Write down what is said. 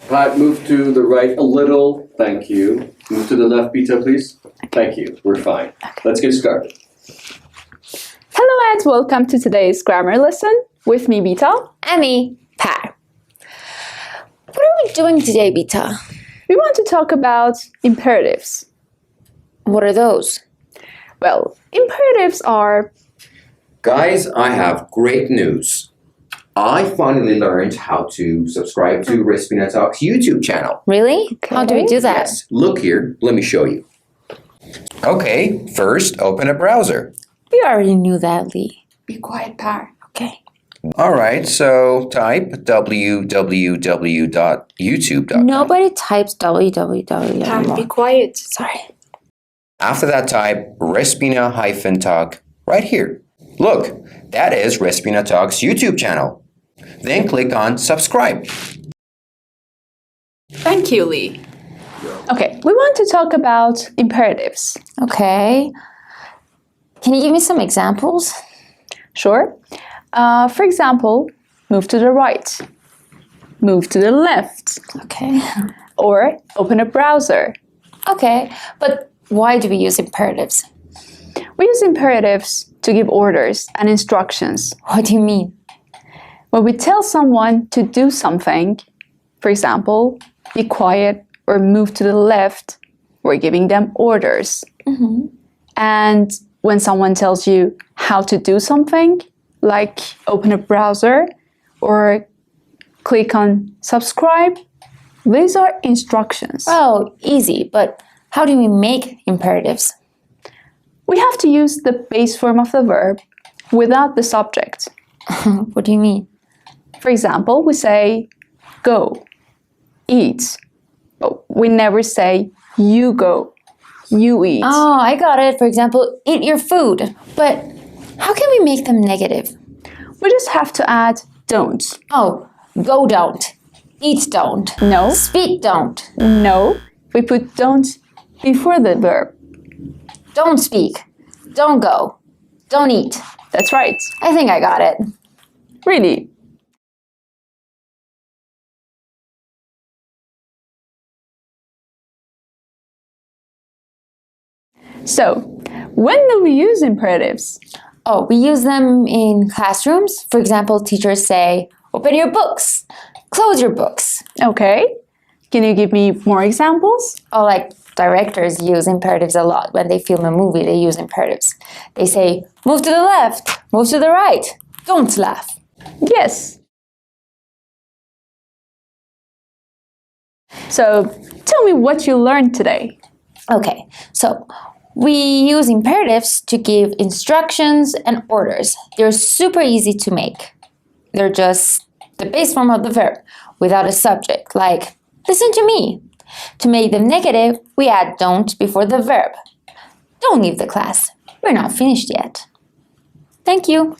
Pat, move to the right a little. Thank you. Move to the left, Beta, please. Thank you. We're fine. Let's get started. Hello and welcome to today's grammar lesson with me, Beta. And me, Pat. What are we doing today, Beta? We want to talk about imperatives. What are those? Well, imperatives are... Guys, I have great news. I finally learned how to subscribe to Respina Talks YouTube channel. Really? How do we do that? Yes, look here. Let me show you. Okay, first open a browser. We already knew that, Lee. Be quiet, Pat. Okay. All right, so type www.youtube.com. Nobody types www Pat, anymore. be quiet. Sorry. After that, type Respina-Talk right here. Look, that is Respina Talks YouTube channel. Then click on subscribe. Thank you, Lee. Okay, we want to talk about imperatives. Okay. Can you give me some examples? Sure. For example, move to the right, move to the left, Okay. or open a browser. Okay, but why do we use imperatives? We use imperatives to give orders and instructions. What do you mean? When we tell someone to do something, for example, be quiet or move to the left, we're giving them orders. And when someone tells you how to do something, like open a browser or click on subscribe, these are instructions. Oh, easy, but how do we make imperatives? We have to use the base form of the verb without the subject. What do you mean? For example, we say go, eat. But we never say you go, you eat. Oh, I got it. For example, eat your food. But how can we make them negative? We just have to add don't. Oh, go don't. Eat don't. No, Speak don't. no. We put don't before the verb. Don't speak. Don't go. Don't eat. That's right. I think I got it. Really. So, when do we use imperatives? Oh, we use them in classrooms. For example, teachers say, open your books. Close your books. Okay. Can you give me more examples? Oh, like directors use imperatives a lot. When they film a movie, they use imperatives. They say, move to the left, move to the right. Don't laugh. Yes. So, tell me what you learned today. Okay, so we use imperatives to give instructions and orders. They're super easy to make. They're just the base form of the verb without a subject, like listen to me. To make them negative, we add don't before the verb. Don't leave the class. We're not finished yet. Thank you.